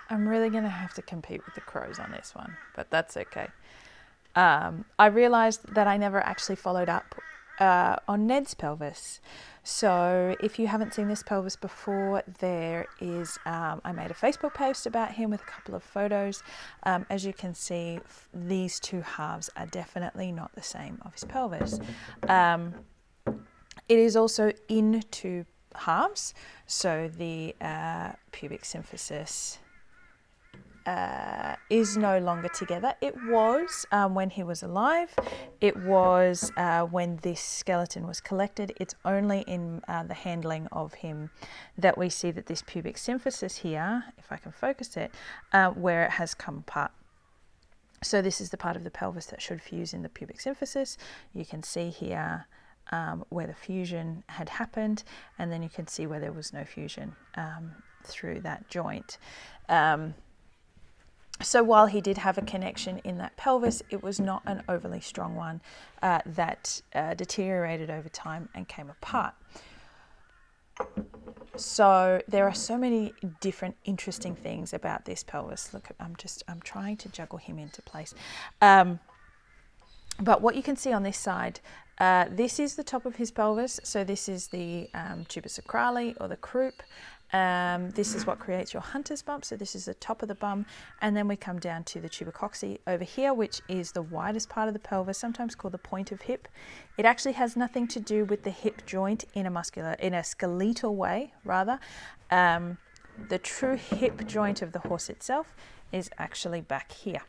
I'm really going to have to compete with the crows on this one, but that's okay. I realised that I never actually followed up on Ned's pelvis. So if you haven't seen this pelvis before, there is, I made a Facebook post about him with a couple of photos. As you can see, these two halves are definitely not the same of his pelvis. It is also in two halves, so the pubic symphysis is no longer together. It was when he was alive. It was when this skeleton was collected. It's only in the handling of him that we see that this pubic symphysis here, if I can focus it, where it has come apart. So this is the part of the pelvis that should fuse in the pubic symphysis. You can see here where the fusion had happened, and then you can see where there was no fusion through that joint. So while he did have a connection in that pelvis, it was not an overly strong one that deteriorated over time and came apart. So there are so many different interesting things about this pelvis. Look, I'm trying to juggle him into place. But what you can see on this side, this is the top of his pelvis. So this is the tuber sacrale or the croup. This is what creates your hunter's bump. So this is the top of the bum, and then we come down to the tuber cocci over here, which is the widest part of the pelvis, sometimes called the point of hip. It actually has nothing to do with the hip joint in a skeletal way, rather. The true hip joint of the horse itself is actually back here.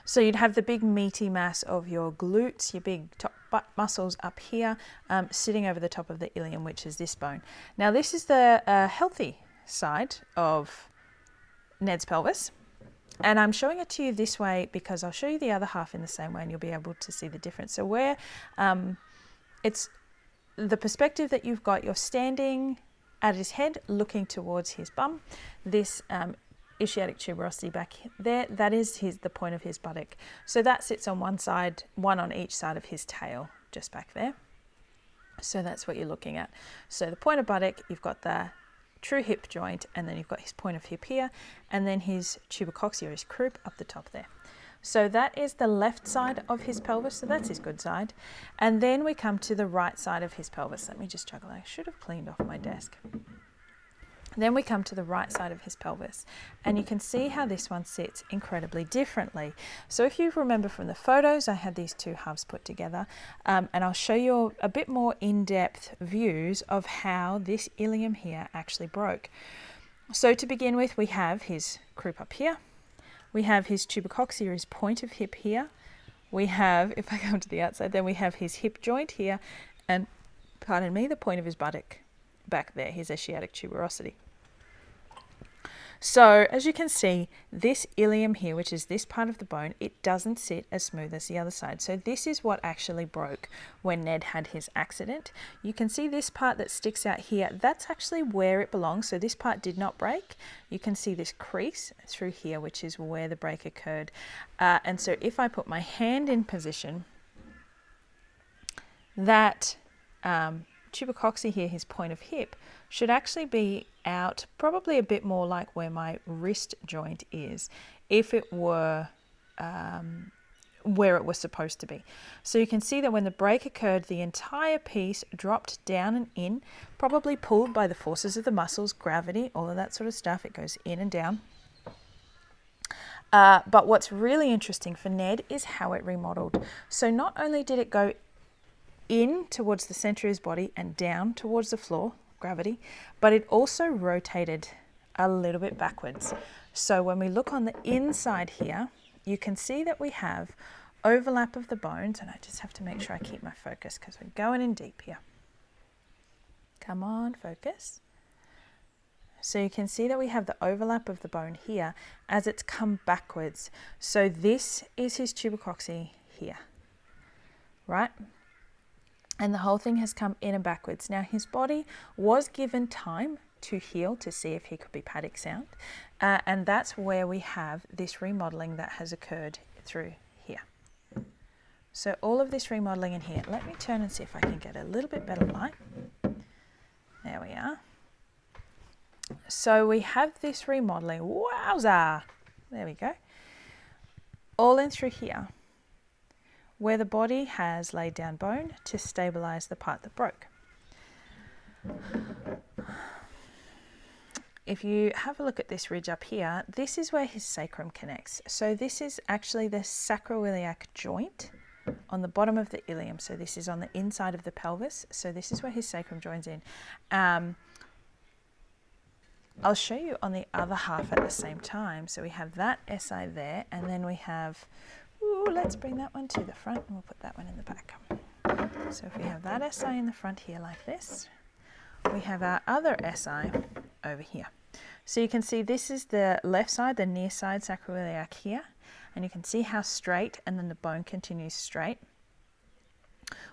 So you'd have the big meaty mass of your glutes, your big top butt muscles up here, sitting over the top of the ilium, which is this bone. Now this is the healthy side of Ned's pelvis. And I'm showing it to you this way because I'll show you the other half in the same way and you'll be able to see the difference. So where it's the perspective that you've got, you're standing at his head looking towards his bum. This ischiatic tuberosity back there, that is the point of his buttock. So that sits on one side, one on each side of his tail, just back there. So that's what you're looking at. So the point of buttock, you've got the true hip joint, and then you've got his point of hip here, and then his tuber cocci or his croup up the top there. So that is the left side of his pelvis, so that's his good side. And then we come to the right side of his pelvis. Let me just juggle. I should have cleaned off my desk. Then we come to the right side of his pelvis, and you can see how this one sits incredibly differently. So if you remember from the photos, I had these two halves put together, and I'll show you a bit more in-depth views of how this ilium here actually broke. So to begin with, we have his croup up here. We have his tuber cocci or his point of hip here. We have, if I come to the outside, then we have his hip joint here, and, pardon me, the point of his buttock back there, his ischiatic tuberosity. So as you can see, this ilium here, which is this part of the bone, it doesn't sit as smooth as the other side. So this is what actually broke when Ned had his accident. You can see this part that sticks out here, that's actually where it belongs. So this part did not break. You can see this crease through here, which is where the break occurred. And so if I put my hand in position, that tuber cocci here, his point of hip, should actually be out probably a bit more like where my wrist joint is, if it were where it was supposed to be. So you can see that when the break occurred, the entire piece dropped down and in, probably pulled by the forces of the muscles, gravity, all of that sort of stuff. It goes in and down. But what's really interesting for Ned is how it remodeled. So not only did it go in towards the center of his body and down towards the floor, gravity, but it also rotated a little bit backwards. So when we look on the inside here, you can see that we have overlap of the bones, and I just have to make sure I keep my focus because we're going in deep here. Come on, focus. So you can see that we have the overlap of the bone here as it's come backwards. So this is his tuber cocci here, right? And the whole thing has come in and backwards. Now his body was given time to heal, to see if he could be paddock sound. And that's where we have this remodeling that has occurred through here. So all of this remodeling in here, let me turn and see if I can get a little bit better light. There we are. So we have this remodelling. Wowza! There we go. All in through here, where the body has laid down bone to stabilise the part that broke. If you have a look at this ridge up here, this is where his sacrum connects. So this is actually the sacroiliac joint on the bottom of the ilium. So this is on the inside of the pelvis. So this is where his sacrum joins in. I'll show you on the other half at the same time. So we have that SI there, and then we have, let's bring that one to the front, and we'll put that one in the back. So if we have that SI in the front here like this, we have our other SI over here. So you can see this is the left side, the near side sacroiliac here, and you can see how straight, and then the bone continues straight.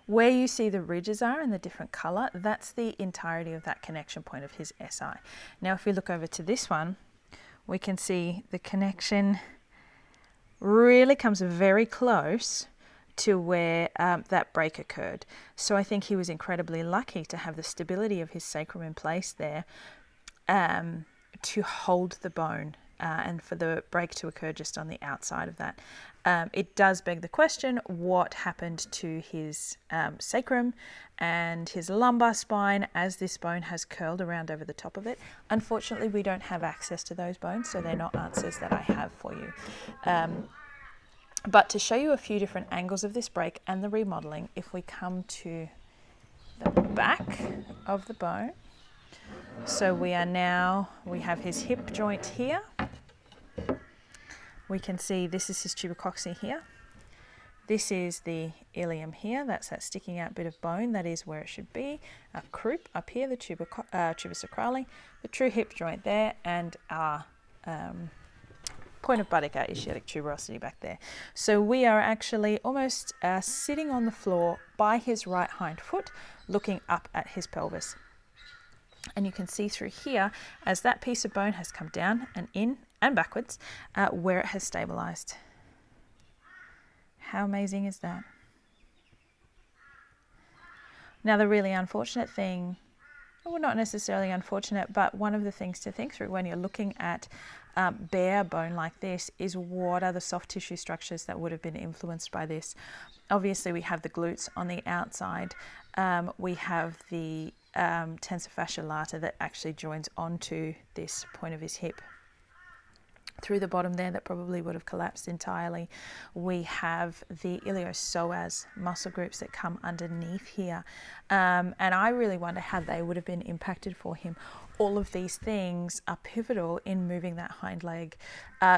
Where you see the ridges are in the different colour, that's the entirety of that connection point of his SI. Now if we look over to this one, we can see the connection really comes very close to where that break occurred. So I think he was incredibly lucky to have the stability of his sacrum in place there to hold the bone and for the break to occur just on the outside of that. It does beg the question, what happened to his sacrum and his lumbar spine as this bone has curled around over the top of it? Unfortunately, we don't have access to those bones, so they're not answers that I have for you. But to show you a few different angles of this break and the remodelling, if we come to the back of the bone, so we have his hip joint here. We can see this is his tubercocci here. This is the ilium here. That's that sticking out bit of bone. That is where it should be. Our croup up here, the tuber sacrale, the true hip joint there, and our point of buttock, our ischiatic tuberosity back there. So we are actually almost sitting on the floor by his right hind foot, looking up at his pelvis. And you can see through here, as that piece of bone has come down and in and backwards, where it has stabilised. How amazing is that? Now the really unfortunate thing, well, not necessarily unfortunate, but one of the things to think through when you're looking at bare bone like this is what are the soft tissue structures that would have been influenced by this. Obviously we have the glutes on the outside, we have the tensor fascia lata that actually joins onto this point of his hip through the bottom there, that probably would have collapsed entirely. We have the iliopsoas muscle groups that come underneath here, and I really wonder how they would have been impacted for him. All of these things are pivotal in moving that hind leg.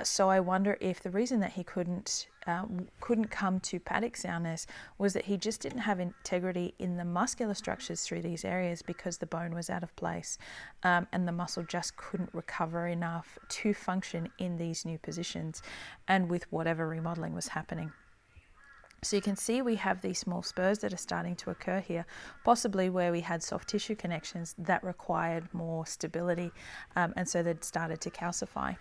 So I wonder if the reason that he couldn't come to paddock soundness was that he just didn't have integrity in the muscular structures through these areas because the bone was out of place, and the muscle just couldn't recover enough to function in these new positions and with whatever remodeling was happening. So you can see we have these small spurs that are starting to occur here, possibly where we had soft tissue connections that required more stability, and so they'd started to calcify.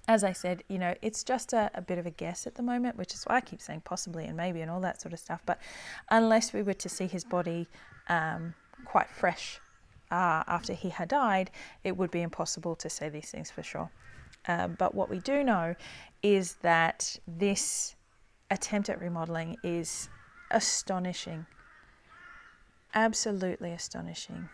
As I said, you know, it's just a bit of a guess at the moment, which is why I keep saying possibly and maybe and all that sort of stuff. But unless we were to see his body quite fresh after he had died, it would be impossible to say these things for sure. But what we do know is that this attempt at remodeling is astonishing, absolutely astonishing.